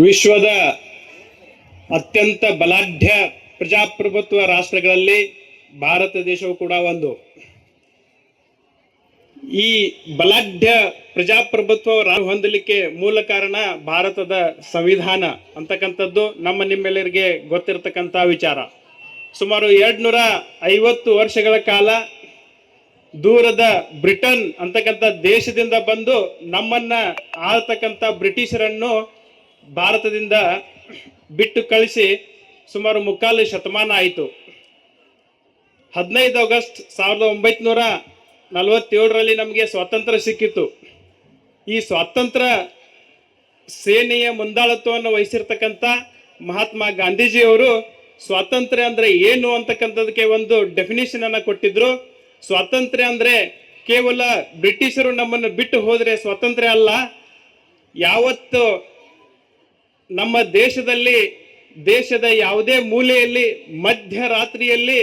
ವಿಶ್ವದ ಅತ್ಯಂತ ಬಲಾಢ್ಯ ಪ್ರಜಾಪ್ರಭುತ್ವ ರಾಷ್ಟ್ರಗಳಲ್ಲಿ ಭಾರತ ದೇಶವು ಕೂಡ ಒಂದು. ಈ ಬಲಾಢ್ಯ ಪ್ರಜಾಪ್ರಭುತ್ವ ಹೊಂದಲಿಕ್ಕೆ ಮೂಲ ಕಾರಣ ಭಾರತದ ಸಂವಿಧಾನ ಅಂತಕ್ಕಂಥದ್ದು ನಿಮ್ಮೆಲ್ಲರಿಗೆ ಗೊತ್ತಿರತಕ್ಕಂಥ ವಿಚಾರ. ಸುಮಾರು 250 ವರ್ಷಗಳ ಕಾಲ ದೂರದ ಬ್ರಿಟನ್ ಅಂತಕ್ಕಂಥ ದೇಶದಿಂದ ಬಂದು ನಮ್ಮನ್ನ ಆಳ್ತಕ್ಕಂಥ ಬ್ರಿಟಿಷರನ್ನು ಭಾರತದಿಂದ ಬಿಟ್ಟು ಕಳಿಸಿ ಸುಮಾರು 3/4 ಶತಮಾನ ಆಯಿತು. 15 ಆಗಸ್ಟ್ 1947ರಲ್ಲಿ ನಮಗೆ ಸ್ವಾತಂತ್ರ್ಯ ಸಿಕ್ಕಿತ್ತು. ಈ ಸ್ವಾತಂತ್ರ್ಯ ಸೇನೆಯ ಮುಂದಾಳತ್ವವನ್ನು ವಹಿಸಿರ್ತಕ್ಕಂಥ ಮಹಾತ್ಮ ಗಾಂಧೀಜಿಯವರು ಸ್ವಾತಂತ್ರ್ಯ ಅಂದ್ರೆ ಏನು ಅಂತಕ್ಕಂಥದಕ್ಕೆ ಒಂದು ಡೆಫಿನೇಷನ್ ಅನ್ನ ಕೊಟ್ಟಿದ್ರು. ಸ್ವಾತಂತ್ರ್ಯ ಅಂದ್ರೆ ಕೇವಲ ಬ್ರಿಟಿಷರು ನಮ್ಮನ್ನು ಬಿಟ್ಟು ಹೋದರೆ ಸ್ವಾತಂತ್ರ್ಯ ಅಲ್ಲ. ಯಾವತ್ತು ನಮ್ಮ ದೇಶದ ಯಾವುದೇ ಮೂಲೆಯಲ್ಲಿ ಮಧ್ಯರಾತ್ರಿಯಲ್ಲಿ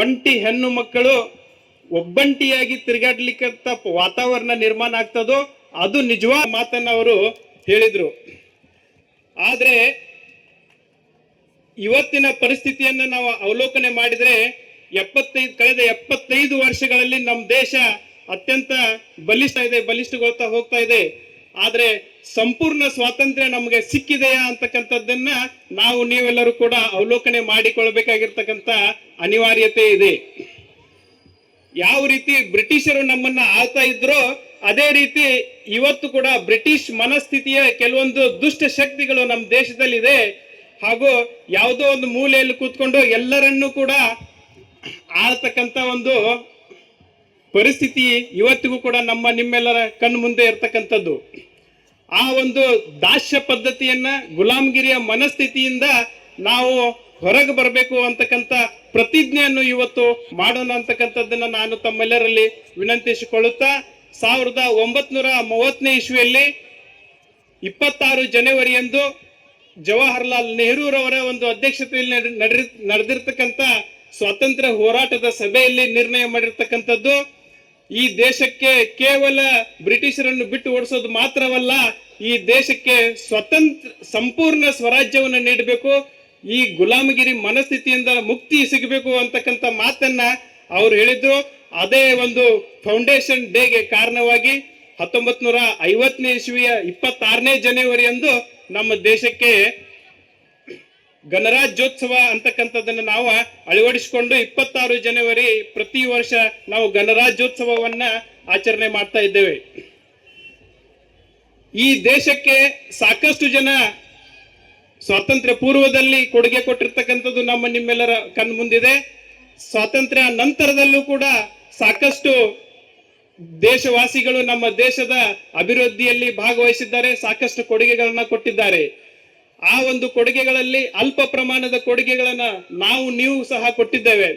ಒಂಟಿ ಹೆಣ್ಣು ಮಕ್ಕಳು ಒಬ್ಬಂಟಿಯಾಗಿ ತಿರುಗಾಡ್ಲಿಕ್ಕಂತ ವಾತಾವರಣ ನಿರ್ಮಾಣ ಆಗ್ತದೋ ಅದು ನಿಜವಾದ ಮಾತನ್ನ ಅವರು ಹೇಳಿದ್ರು. ಆದ್ರೆ ಇವತ್ತಿನ ಪರಿಸ್ಥಿತಿಯನ್ನು ನಾವು ಅವಲೋಕನೆ ಮಾಡಿದ್ರೆ ಕಳೆದ 75 ವರ್ಷಗಳಲ್ಲಿ ನಮ್ಮ ದೇಶ ಅತ್ಯಂತ ಬಲಿಷ್ಠಗೊಳ್ತಾ ಹೋಗ್ತಾ ಇದೆ. ಆದ್ರೆ ಸಂಪೂರ್ಣ ಸ್ವಾತಂತ್ರ್ಯ ನಮಗೆ ಸಿಕ್ಕಿದೆಯಾ ಅಂತಕ್ಕಂಥದ್ದನ್ನ ನೀವೆಲ್ಲರೂ ಕೂಡ ಅವಲೋಕನೆ ಮಾಡಿಕೊಳ್ಬೇಕಾಗಿರ್ತಕ್ಕಂಥ ಅನಿವಾರ್ಯತೆ ಇದೆ. ಯಾವ ರೀತಿ ಬ್ರಿಟಿಷರು ನಮ್ಮನ್ನ ಆಳ್ತಾ ಇದ್ರೋ ಅದೇ ರೀತಿ ಇವತ್ತು ಕೂಡ ಬ್ರಿಟಿಷ್ ಮನಸ್ಥಿತಿಯ ಕೆಲವೊಂದು ದುಷ್ಟ ಶಕ್ತಿಗಳು ನಮ್ಮ ದೇಶದಲ್ಲಿದೆ. ಹಾಗೂ ಯಾವುದೋ ಒಂದು ಮೂಲೆಯಲ್ಲಿ ಕೂತ್ಕೊಂಡು ಎಲ್ಲರನ್ನೂ ಕೂಡ ಆಳ್ತಕ್ಕಂಥ ಒಂದು ಪರಿಸ್ಥಿತಿ ಇವತ್ತಿಗೂ ಕೂಡ ನಿಮ್ಮೆಲ್ಲರ ಕಣ್ಣು ಮುಂದೆ ಇರ್ತಕ್ಕಂಥದ್ದು. ಆ ಒಂದು ದಾಸ್ಯ ಪದ್ಧತಿಯನ್ನ, ಗುಲಾಮಗಿರಿಯ ಮನಸ್ಥಿತಿಯಿಂದ ನಾವು ಹೊರಗೆ ಬರಬೇಕು ಅಂತಕ್ಕಂಥ ಪ್ರತಿಜ್ಞೆಯನ್ನು ಇವತ್ತು ಮಾಡೋಣ ಅಂತಕ್ಕಂಥದ್ದನ್ನ ನಾನು ತಮ್ಮೆಲ್ಲರಲ್ಲಿ ವಿನಂತಿಸಿಕೊಳ್ಳುತ್ತಾ 1930ನೇ ಇಸ್ವಿಯಲ್ಲಿ 26 ಜನವರಿಯಂದು ಜವಾಹರ್ಲಾಲ್ ನೆಹರೂರವರ ಒಂದು ಅಧ್ಯಕ್ಷತೆಯಲ್ಲಿ ನಡೆದಿರ್ತಕ್ಕಂಥ ಸ್ವಾತಂತ್ರ್ಯ ಹೋರಾಟದ ಸಭೆಯಲ್ಲಿ ನಿರ್ಣಯ ಮಾಡಿರ್ತಕ್ಕಂಥದ್ದು ಈ ದೇಶಕ್ಕೆ ಕೇವಲ ಬ್ರಿಟಿಷರನ್ನು ಬಿಟ್ಟು ಓಡಿಸೋದು ಮಾತ್ರವಲ್ಲ, ಈ ದೇಶಕ್ಕೆ ಸಂಪೂರ್ಣ ಸ್ವರಾಜ್ಯವನ್ನು ನೀಡಬೇಕು, ಈ ಗುಲಾಮಗಿರಿ ಮನಸ್ಥಿತಿಯಿಂದ ಮುಕ್ತಿ ಸಿಗಬೇಕು ಅಂತಕ್ಕಂಥ ಮಾತನ್ನ ಅವ್ರು ಹೇಳಿದ್ರು. ಅದೇ ಒಂದು ಫೌಂಡೇಶನ್ ಡೇಗೆ ಕಾರಣವಾಗಿ 1950ನೇ ಇಸ್ವಿಯ 26ನೇ ಜನವರಿಯಂದು ನಮ್ಮ ದೇಶಕ್ಕೆ ಗಣರಾಜ್ಯೋತ್ಸವ ಅಂತಕ್ಕಂಥದ್ದನ್ನು ನಾವು ಅಳವಡಿಸಿಕೊಂಡು 26 ಜನವರಿ ಪ್ರತಿ ವರ್ಷ ನಾವು ಗಣರಾಜ್ಯೋತ್ಸವವನ್ನ ಆಚರಣೆ ಮಾಡ್ತಾ ಇದ್ದೇವೆ. ಈ ದೇಶಕ್ಕೆ ಸಾಕಷ್ಟು ಜನ ಸ್ವಾತಂತ್ರ್ಯ ಪೂರ್ವದಲ್ಲಿ ಕೊಡುಗೆ ಕೊಟ್ಟಿರ್ತಕ್ಕಂಥದ್ದು ನಿಮ್ಮೆಲ್ಲರ ಕಣ್ಣು ಮುಂದಿದೆ. ಸ್ವಾತಂತ್ರ್ಯ ನಂತರದಲ್ಲೂ ಕೂಡ ಸಾಕಷ್ಟು ದೇಶವಾಸಿಗಳು ನಮ್ಮ ದೇಶದ ಅಭಿವೃದ್ಧಿಯಲ್ಲಿ ಭಾಗವಹಿಸಿದ್ದಾರೆ, ಸಾಕಷ್ಟು ಕೊಡುಗೆಗಳನ್ನ ಕೊಟ್ಟಿದ್ದಾರೆ. ಆ ಒಂದು ಕೊಡುಗೆಗಳಲ್ಲಿ ಅಲ್ಪ ಪ್ರಮಾಣದ ಕೊಡುಗೆಗಳನ್ನ ನೀವು ಸಹ ಕೊಟ್ಟಿದ್ದೇವೆ.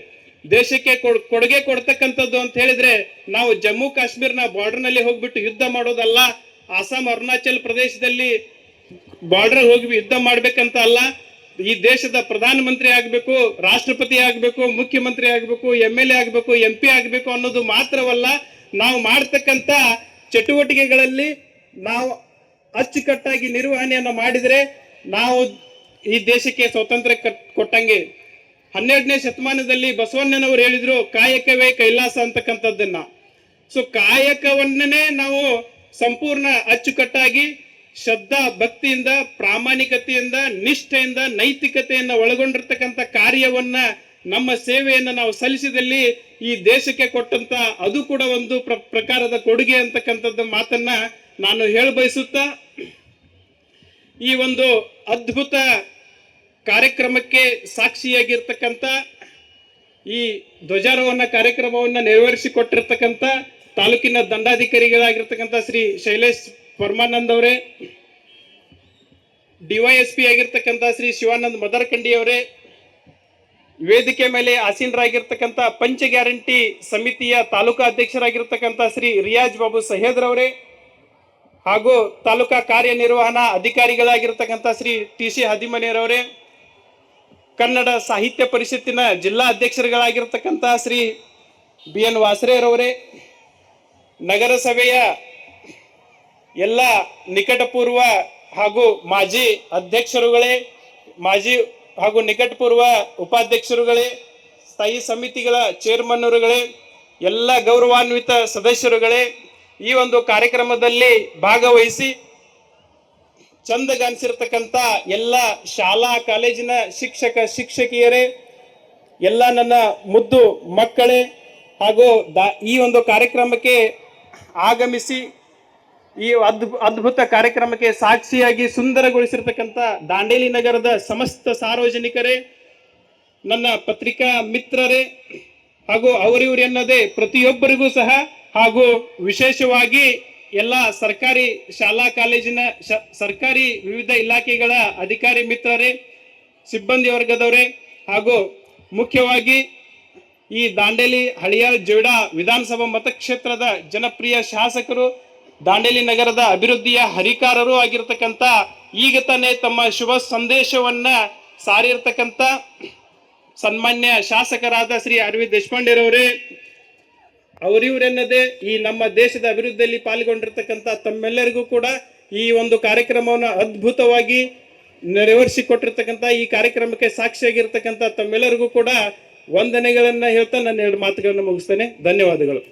ದೇಶಕ್ಕೆ ಕೊಡುಗೆ ಕೊಡ್ತಕ್ಕಂಥದ್ದು ಅಂತ ಹೇಳಿದ್ರೆ ನಾವು ಜಮ್ಮು ಕಾಶ್ಮೀರ್ನ ಬಾರ್ಡರ್ ನಲ್ಲಿ ಹೋಗ್ಬಿಟ್ಟು ಯುದ್ಧ ಮಾಡೋದಲ್ಲ, ಅಸ್ಸಾಂ ಅರುಣಾಚಲ್ ಪ್ರದೇಶದಲ್ಲಿ ಬಾರ್ಡರ್ ಹೋಗಿ ಯುದ್ಧ ಮಾಡ್ಬೇಕಂತ ಅಲ್ಲ. ಈ ದೇಶದ ಪ್ರಧಾನಮಂತ್ರಿ ಆಗ್ಬೇಕು, ರಾಷ್ಟ್ರಪತಿ ಆಗ್ಬೇಕು, ಮುಖ್ಯಮಂತ್ರಿ ಆಗ್ಬೇಕು, MLA ಆಗ್ಬೇಕು, MP ಆಗ್ಬೇಕು ಅನ್ನೋದು ಮಾತ್ರವಲ್ಲ, ನಾವು ಮಾಡ್ತಕ್ಕಂಥ ಚಟುವಟಿಕೆಗಳಲ್ಲಿ ನಾವು ಅಚ್ಚುಕಟ್ಟಾಗಿ ನಿರ್ವಹಣೆಯನ್ನ ಮಾಡಿದ್ರೆ ನಾವು ಈ ದೇಶಕ್ಕೆ ಸ್ವಾತಂತ್ರ್ಯ ಕೊಟ್ಟಂಗೆ. 12ನೇ ಶತಮಾನದಲ್ಲಿ ಬಸವಣ್ಣನವರು ಹೇಳಿದ್ರು ಕಾಯಕವೇ ಕೈಲಾಸ ಅಂತಕ್ಕಂಥದ್ದನ್ನ. ಕಾಯಕವನ್ನೇ ನಾವು ಸಂಪೂರ್ಣ ಅಚ್ಚುಕಟ್ಟಾಗಿ ಶ್ರದ್ಧಾ ಭಕ್ತಿಯಿಂದ, ಪ್ರಾಮಾಣಿಕತೆಯಿಂದ, ನಿಷ್ಠೆಯಿಂದ, ನೈತಿಕತೆಯನ್ನ ಒಳಗೊಂಡಿರ್ತಕ್ಕಂಥ ಕಾರ್ಯವನ್ನ, ನಮ್ಮ ಸೇವೆಯನ್ನ ನಾವು ಸಲ್ಲಿಸಿದಲ್ಲಿ ಈ ದೇಶಕ್ಕೆ ಕೊಟ್ಟಂತ ಅದು ಕೂಡ ಒಂದು ಪ್ರಕಾರದ ಕೊಡುಗೆ ಅಂತಕ್ಕಂಥದ್ದು ಮಾತನ್ನ ನಾನು ಹೇಳಬಯಸುತ್ತಾ ಈ ಒಂದು ಅದ್ಭುತ ಕಾರ್ಯಕ್ರಮಕ್ಕೆ ಸಾಕ್ಷಿಯಾಗಿರ್ತಕ್ಕಂಥ ಈ ಧ್ವಜಾರೋಹಣ ಕಾರ್ಯಕ್ರಮವನ್ನು ನೆರವೇರಿಸಿಕೊಟ್ಟಿರ್ತಕ್ಕಂಥ ತಾಲೂಕಿನ ದಂಡಾಧಿಕಾರಿಗಳಾಗಿರ್ತಕ್ಕಂಥ ಶ್ರೀ ಶೈಲೇಶ್ ಪರಮಾನಂದ್ ಅವರೇ, DYSP ಆಗಿರ್ತಕ್ಕಂಥ ಶ್ರೀ ಶಿವಾನಂದ್ ಮದರಕಂಡಿ ಅವರೇ, ವೇದಿಕೆ ಮೇಲೆ ಆಸೀನರಾಗಿರ್ತಕ್ಕಂಥ ಪಂಚ ಗ್ಯಾರಂಟಿ ಸಮಿತಿಯ ತಾಲೂಕಾ ಅಧ್ಯಕ್ಷರಾಗಿರ್ತಕ್ಕಂಥ ಶ್ರೀ ರಿಯಾಜ್ ಬಾಬು ಸಹೇದ್ರವರೇ, ಹಾಗೂ ತಾಲೂಕಾ ಕಾರ್ಯನಿರ್ವಹಣಾ ಅಧಿಕಾರಿಗಳಾಗಿರ್ತಕ್ಕಂಥ ಶ್ರೀ TC ಹದಿಮನಿಯವರೇ, ಕನ್ನಡ ಸಾಹಿತ್ಯ ಪರಿಷತ್ತಿನ ಜಿಲ್ಲಾ ಅಧ್ಯಕ್ಷರುಗಳಾಗಿರ್ತಕ್ಕಂಥ ಶ್ರೀ BN ವಾಸರೇರವರೇ, ನಗರಸಭೆಯ ಎಲ್ಲ ನಿಕಟಪೂರ್ವ ಹಾಗೂ ಮಾಜಿ ಅಧ್ಯಕ್ಷರುಗಳೇ, ಮಾಜಿ ಹಾಗೂ ನಿಕಟಪೂರ್ವ ಉಪಾಧ್ಯಕ್ಷರುಗಳೇ, ಸ್ಥಾಯಿ ಸಮಿತಿಗಳ ಚೇರ್ಮನ್ರುಗಳೇ, ಎಲ್ಲ ಗೌರವಾನ್ವಿತ ಸದಸ್ಯರುಗಳೇ, ಈ ಒಂದು ಕಾರ್ಯಕ್ರಮದಲ್ಲಿ ಭಾಗವಹಿಸಿ ಚಂದಗಾನಿಸಿರ್ತಕ್ಕಂಥ ಎಲ್ಲ ಶಾಲಾ ಕಾಲೇಜಿನ ಶಿಕ್ಷಕ ಶಿಕ್ಷಕಿಯರೇ, ಎಲ್ಲ ನನ್ನ ಮುದ್ದು ಮಕ್ಕಳೇ, ಹಾಗೂ ಈ ಒಂದು ಕಾರ್ಯಕ್ರಮಕ್ಕೆ ಆಗಮಿಸಿ ಈ ಅದ್ಭುತ ಕಾರ್ಯಕ್ರಮಕ್ಕೆ ಸಾಕ್ಷಿಯಾಗಿ ಸುಂದರಗೊಳಿಸಿರ್ತಕ್ಕಂಥ ದಾಂಡೇಲಿ ನಗರದ ಸಮಸ್ತ ಸಾರ್ವಜನಿಕರೇ, ನನ್ನ ಪತ್ರಿಕಾ ಮಿತ್ರರೇ, ಹಾಗೂ ಅವರಿವರು ಎನ್ನದೇ ಪ್ರತಿಯೊಬ್ಬರಿಗೂ ಸಹ, ಹಾಗೂ ವಿಶೇಷವಾಗಿ ಎಲ್ಲ ಸರ್ಕಾರಿ ಶಾಲಾ ಕಾಲೇಜಿನ ಸರ್ಕಾರಿ ವಿವಿಧ ಇಲಾಖೆಗಳ ಅಧಿಕಾರಿ ಮಿತ್ರರೇ, ಸಿಬ್ಬಂದಿ ವರ್ಗದವರೇ, ಹಾಗೂ ಮುಖ್ಯವಾಗಿ ಈ ದಾಂಡೇಲಿ ಹಳಿಯಾಳ್ ಜೋಯಿಡಾ ವಿಧಾನಸಭಾ ಮತಕ್ಷೇತ್ರದ ಜನಪ್ರಿಯ ಶಾಸಕರು, ದಾಂಡೇಲಿ ನಗರದ ಅಭಿವೃದ್ಧಿಯ ಹರಿಕಾರರು ಆಗಿರ್ತಕ್ಕಂಥ, ಈಗ ತಾನೇ ತಮ್ಮ ಶುಭ ಸಂದೇಶವನ್ನ ಸಾರಿರ್ತಕ್ಕಂಥ ಸನ್ಮಾನ್ಯ ಶಾಸಕರಾದ ಶ್ರೀ ಅರವಿಂದ್ ದೇಶಪಾಂಡೆರವರೇ, ಅವರಿವರೆನ್ನದೇ ಈ ನಮ್ಮ ದೇಶದ ಅಭಿವೃದ್ಧಿಯಲ್ಲಿ ಪಾಲ್ಗೊಂಡಿರ್ತಕ್ಕಂಥ ತಮ್ಮೆಲ್ಲರಿಗೂ ಕೂಡ ಈ ಒಂದು ಕಾರ್ಯಕ್ರಮವನ್ನು ಅದ್ಭುತವಾಗಿ ನೆರವೇರಿಸಿಕೊಟ್ಟಿರ್ತಕ್ಕಂಥ ಈ ಕಾರ್ಯಕ್ರಮಕ್ಕೆ ಸಾಕ್ಷಿಯಾಗಿರ್ತಕ್ಕಂಥ ತಮ್ಮೆಲ್ಲರಿಗೂ ಕೂಡ ವಂದನೆಗಳನ್ನ ಹೇಳ್ತಾ ನನ್ನ ಎರಡು ಮಾತುಗಳನ್ನು ಮುಗಿಸ್ತೇನೆ. ಧನ್ಯವಾದಗಳು.